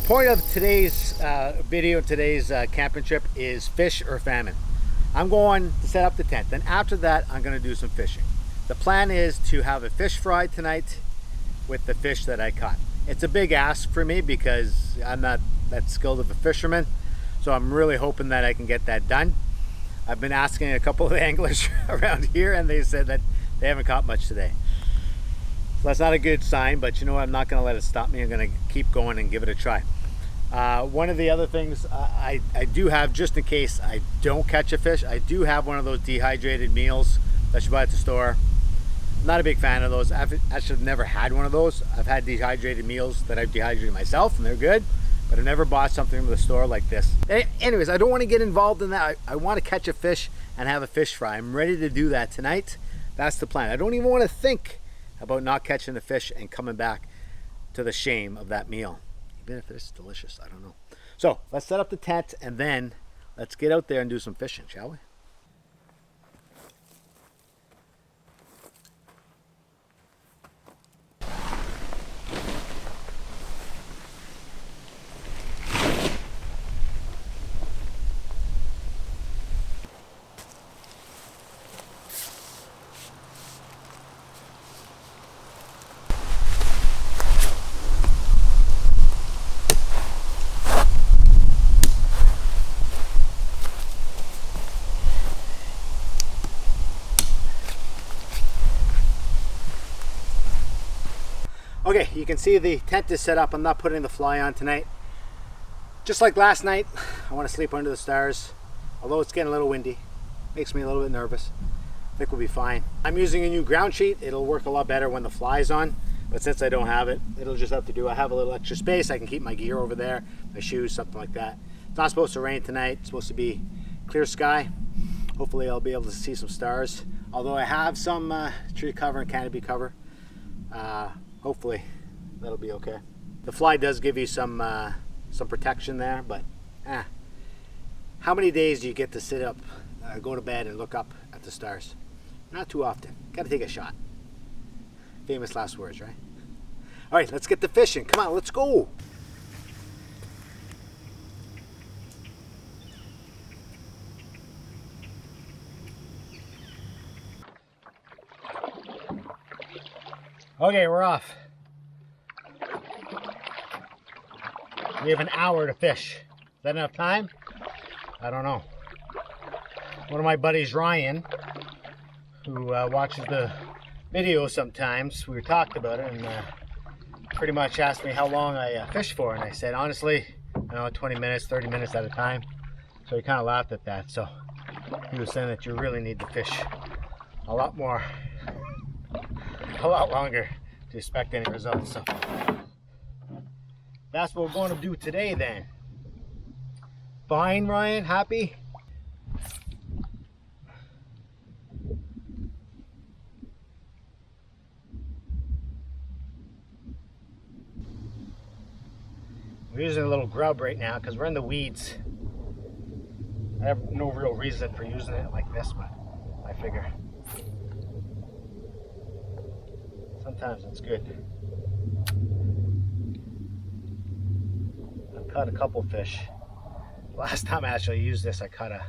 point of today's video, today's camping trip is fish or famine. I'm going to set up the tent. Then after that, I'm going to do some fishing. The plan is to have a fish fry tonight with the fish that I caught. It's a big ask for me because I'm not that skilled of a fisherman. So I'm really hoping that I can get that done. I've been asking a couple of anglers around here and they said that they haven't caught much today. So that's not a good sign, but you know what? I'm not going to let it stop me. I'm going to keep going and give it a try. One of the other things I do have, just in case I don't catch a fish, I do have one of those dehydrated meals that you buy at the store. I'm not a big fan of those. I've actually never had one of those. I've had dehydrated meals that I've dehydrated myself and they're good, but I've never bought something from the store like this. Anyways, I don't want to get involved in that. I want to catch a fish and have a fish fry. I'm ready to do that tonight. That's the plan. I don't even want to think about not catching the fish and coming back to the shame of that meal. Even if it's delicious, I don't know. So let's set up the tent and then let's get out there and do some fishing, shall we? Okay, you can see the tent is set up. I'm not putting the fly on tonight. Just like last night, I want to sleep under the stars. Although it's getting a little windy, makes me a little bit nervous. I think we'll be fine. I'm using a new ground sheet. It'll work a lot better when the fly's on, but since I don't have it, it'll just have to do. I have a little extra space. I can keep my gear over there, my shoes, something like that. It's not supposed to rain tonight. It's supposed to be clear sky. Hopefully I'll be able to see some stars. Although I have some tree cover and canopy cover. Hopefully that'll be okay. The fly does give you some protection there, but how many days do you get to sit up, go to bed and look up at the stars? Not too often. Gotta take a shot. Famous last words, right? All right, let's get to fishing. Come on, let's go. Okay, we're off. We have an hour to fish. Is that enough time? I don't know. One of my buddies, Ryan, who watches the videos sometimes, we talked about it and pretty much asked me how long I fish for. And I said, honestly, 20 minutes, 30 minutes at a time. So he kind of laughed at that. So he was saying that you really need to fish a lot more. A lot longer to expect any results. So that's what we're going to do today then. Fine, Ryan, happy? We're using a little grub right now because we're in the weeds. I have no real reason for using it like this, but I figure sometimes it's good. I've caught a couple fish. Last time I actually used this, I caught a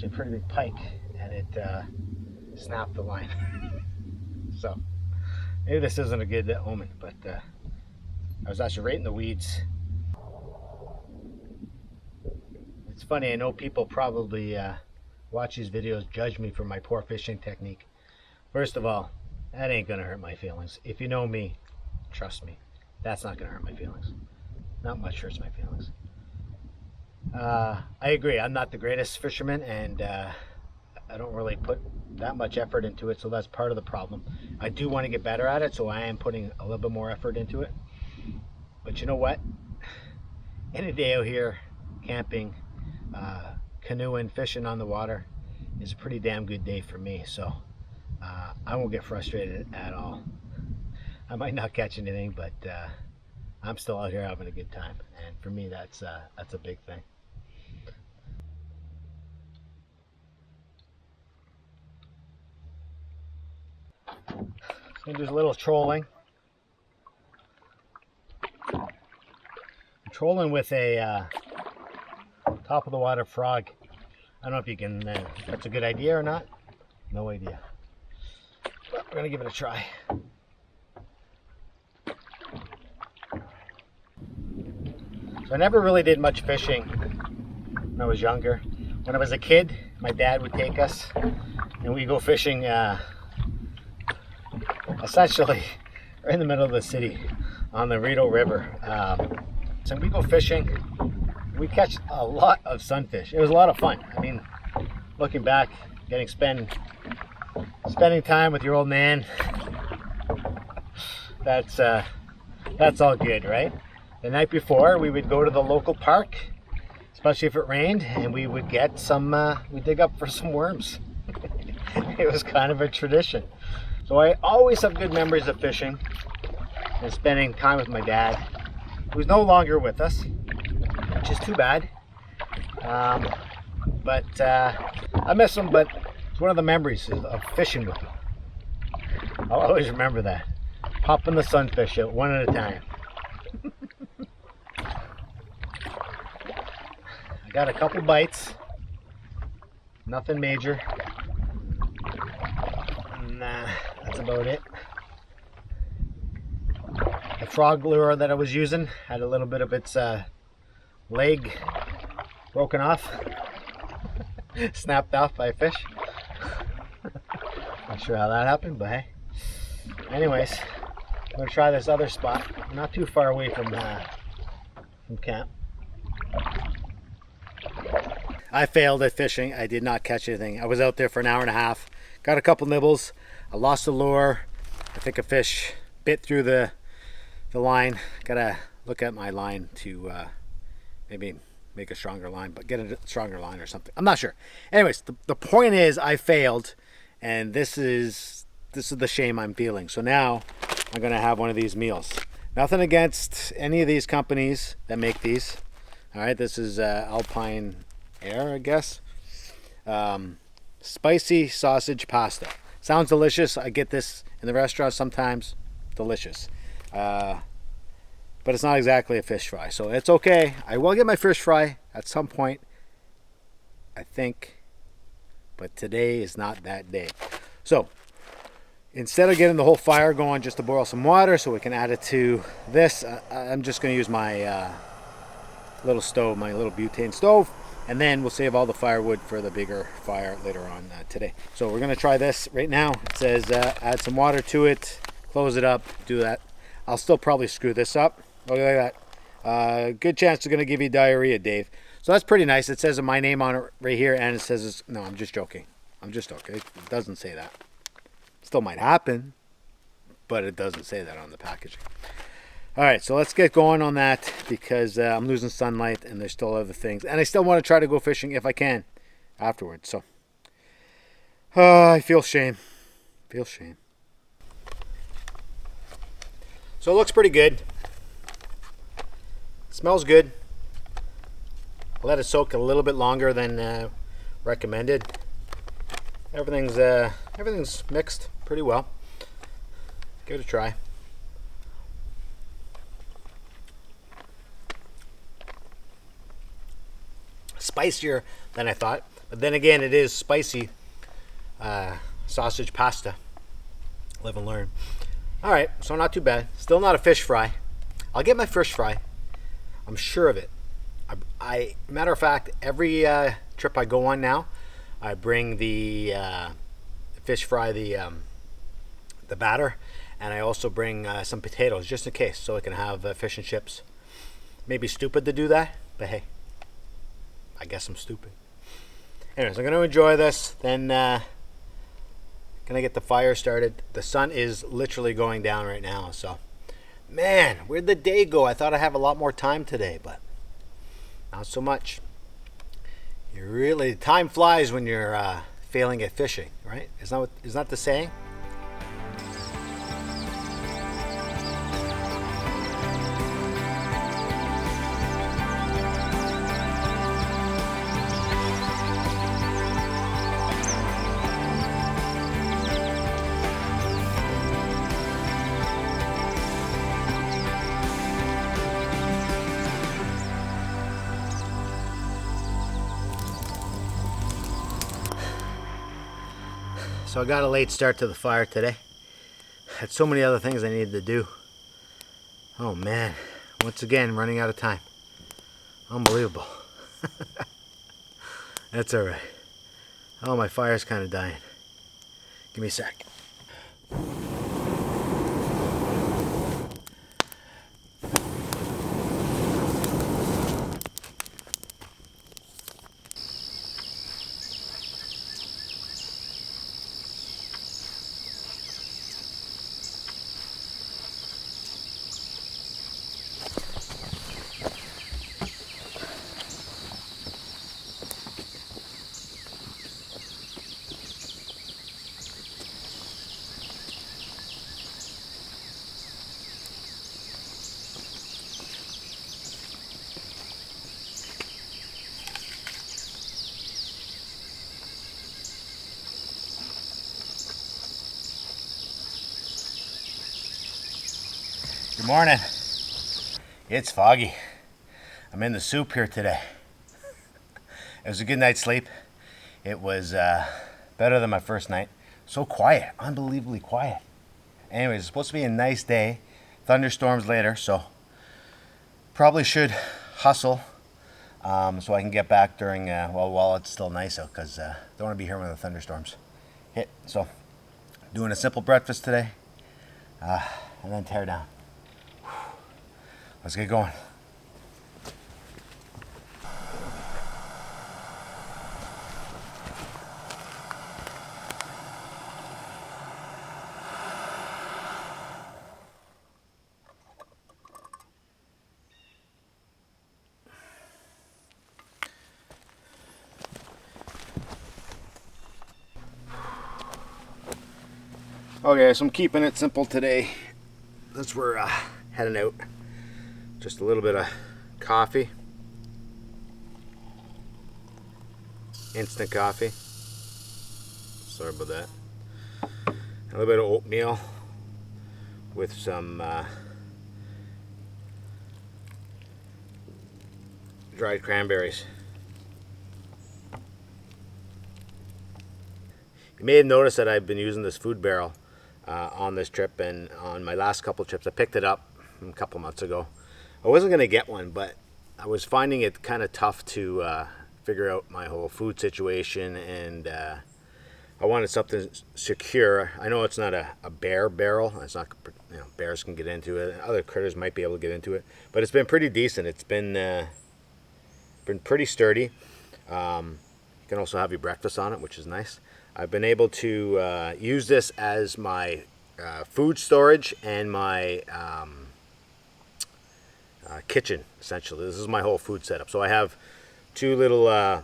pretty big pike and it snapped the line. So maybe this isn't a good omen, but I was actually right in the weeds. It's funny, I know people probably watch these videos, judge me for my poor fishing technique. First of all, that ain't gonna hurt my feelings. If you know me, trust me, that's not gonna hurt my feelings. Not much hurts my feelings. I agree, I'm not the greatest fisherman and I don't really put that much effort into it, so that's part of the problem. I do want to get better at it, so I am putting a little bit more effort into it. But you know what? Any day out here camping, canoeing, fishing on the water is a pretty damn good day for me, so I won't get frustrated at all. I might not catch anything, but I'm still out here having a good time, and for me that's a big thing. So do a little trolling. trolling with a top of the water frog. I don't know if you can, that's a good idea or not. No idea. But we're gonna give it a try. So I never really did much fishing when I was younger. When I was a kid, my dad would take us and we go fishing essentially right in the middle of the city on the Rideau River. So we go fishing, we catch a lot of sunfish. It was a lot of fun. I mean, looking back, spending time with your old man, that's all good, right? The night before, we would go to the local park, especially if it rained, and we would get some, we dig up for some worms. It was kind of a tradition. So I always have good memories of fishing and spending time with my dad, who's no longer with us, which is too bad. But I miss him, but it's one of the memories of fishing with him. I'll always remember that. Popping the sunfish out one at a time. I got a couple bites, nothing major. Nah, that's about it. The frog lure that I was using had a little bit of its leg broken off, snapped off by a fish. Not sure how that happened, but hey. Anyways, I'm gonna try this other spot, not too far away from camp. I failed at fishing. I did not catch anything. I was out there for an hour and a half. Got a couple nibbles. I lost the lure. I think a fish bit through the line. Gotta look at my line to maybe make a stronger line, but get a stronger line or something. I'm not sure. Anyways, the point is I failed, and this is the shame I'm feeling. So now I'm gonna have one of these meals. Nothing against any of these companies that make these. All right, this is Alpine Air, I guess. Spicy sausage pasta. Sounds delicious. I get this in the restaurant sometimes. Delicious. But it's not exactly a fish fry, so it's okay. I will get my fish fry at some point, I think, but today is not that day. So instead of getting the whole fire going, just to boil some water so we can add it to this, I'm just going to use my little stove, my little butane stove, and then we'll save all the firewood for the bigger fire later on today. So we're going to try this right now. It says add some water to it, close it up, do that. I'll still probably screw this up. Look at that. Good chance it's going to give you diarrhea, Dave. So that's pretty nice. It says my name on it right here, and it says, no, I'm just joking. I'm just joking. It doesn't say that. Still might happen, but it doesn't say that on the packaging. All right, so let's get going on that because I'm losing sunlight and there's still other things. And I still want to try to go fishing if I can afterwards. So I feel shame. Feel shame. So it looks pretty good. It smells good. I'll let it soak a little bit longer than recommended. Everything's mixed pretty well. Give it a try. Spicier than I thought, but then again, it is spicy sausage pasta. Live and learn. All right, so not too bad. Still not a fish fry. I'll get my fish fry. I'm sure of it. Matter of fact, every trip I go on now, I bring the fish fry, the batter, and I also bring some potatoes just in case, so I can have fish and chips. Maybe stupid to do that, but hey, I guess I'm stupid. Anyways, I'm going to enjoy this. Then gonna get the fire started. The sun is literally going down right now. So, man, where'd the day go? I thought I'd have a lot more time today, but not so much. Time flies when you're failing at fishing, right? Isn't that the saying? So I got a late start to the fire today. Had so many other things I needed to do. Oh man, once again running out of time. Unbelievable. That's all right. Oh, my fire's kind of dying. Give me a sec. Good morning. It's foggy. I'm in the soup here today. It was a good night's sleep. It was better than my first night. So quiet, unbelievably quiet. Anyways, it's supposed to be a nice day. Thunderstorms later, so probably should hustle so I can get back during, while it's still nice out, because I don't want to be here when the thunderstorms hit. So, doing a simple breakfast today, and then tear down. Let's get going. Okay, so I'm keeping it simple today. Since we're heading out. Just a little bit of coffee. Instant coffee. Sorry about that. A little bit of oatmeal with some dried cranberries. You may have noticed that I've been using this food barrel on this trip, and on my last couple trips. I picked it up a couple months ago. I wasn't going to get one, but I was finding it kind of tough to figure out my whole food situation, and I wanted something secure. I know it's not a bear barrel. It's not, bears can get into it. Other critters might be able to get into it, but it's been pretty decent. It's been pretty sturdy. You can also have your breakfast on it, which is nice. I've been able to use this as my food storage and my kitchen, essentially. This is my whole food setup. So I have two little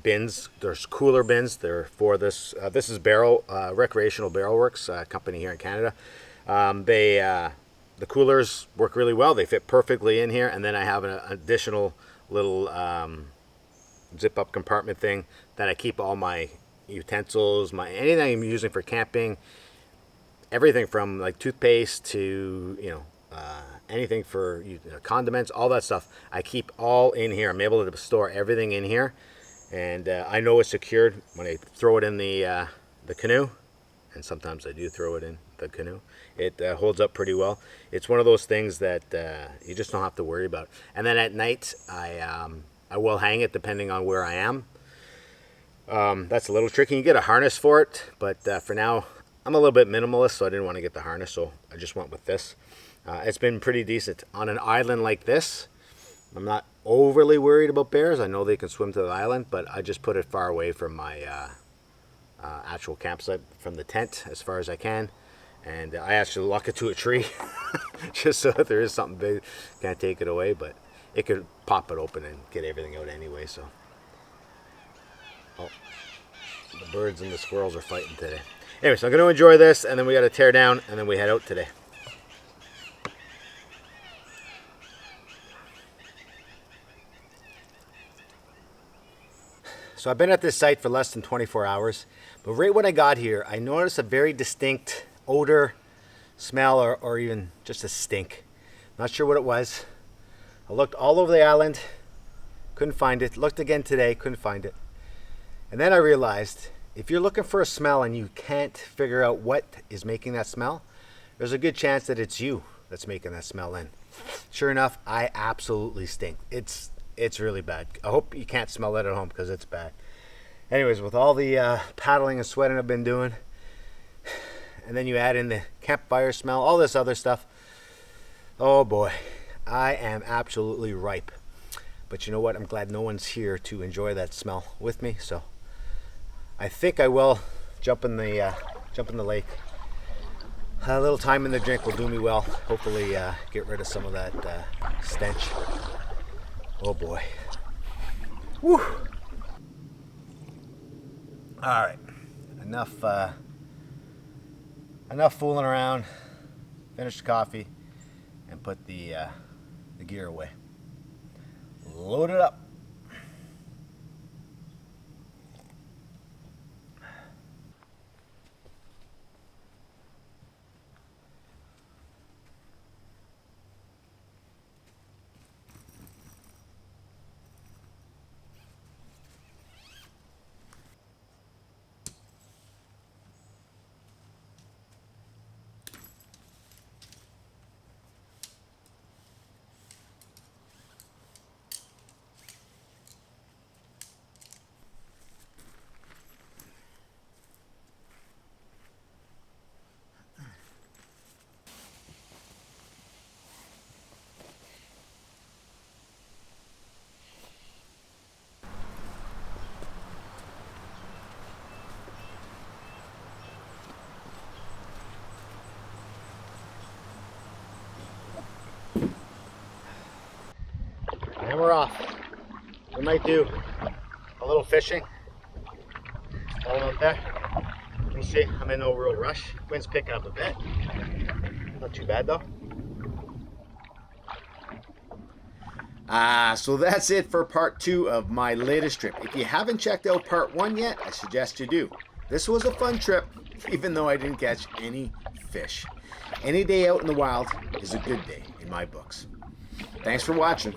bins. There's cooler bins. They're for this. This is Recreational Barrel Works, company here in Canada. The coolers work really well. They fit perfectly in here. And then I have an additional little zip-up compartment thing that I keep all my utensils, anything I'm using for camping, everything from like toothpaste to anything for condiments, all that stuff. I keep all in here. I'm able to store everything in here, and I know it's secured when I throw it in the canoe, and sometimes I do throw it in the canoe. It holds up pretty well. It's one of those things that you just don't have to worry about. And then at night, I will hang it depending on where I am. That's a little tricky. You get a harness for it, but for now, I'm a little bit minimalist, so I didn't want to get the harness, so I just went with this. It's been pretty decent. On an island like this, I'm not overly worried about bears. I know they can swim to the island, but I just put it far away from my actual campsite, from the tent, as far as I can. And I actually lock it to a tree, just so that there is something big, can't take it away, but it could pop it open and get everything out anyway, so. Oh, the birds and the squirrels are fighting today. Anyway, so I'm going to enjoy this, and then we got to tear down, and then we head out today. So I've been at this site for less than 24 hours, but right when I got here, I noticed a very distinct odor, smell, or even just a stink. Not sure what it was. I looked all over the island, couldn't find it. Looked again today, couldn't find it. And then I realized If you're looking for a smell and you can't figure out what is making that smell, there's a good chance that it's you that's making that smell in. Sure enough, I absolutely stink. It's really bad. I hope you can't smell it at home because it's bad. Anyways, with all the paddling and sweating I've been doing, and then you add in the campfire smell, all this other stuff, oh boy, I am absolutely ripe. But you know what? I'm glad no one's here to enjoy that smell with me. So I think I will jump in the lake. A little time in the drink will do me well. Hopefully get rid of some of that stench. Oh boy. Woo! All right, enough fooling around. Finish the coffee and put the gear away. Load it up. And we're off. We might do a little fishing all out there. You see, I'm in no real rush. Wind's picking up a bit. Not too bad though. So that's it for part 2 of my latest trip. If you haven't checked out part 1 yet, I suggest you do. This was a fun trip, even though I didn't catch any fish. Any day out in the wild is a good day in my books. Thanks for watching.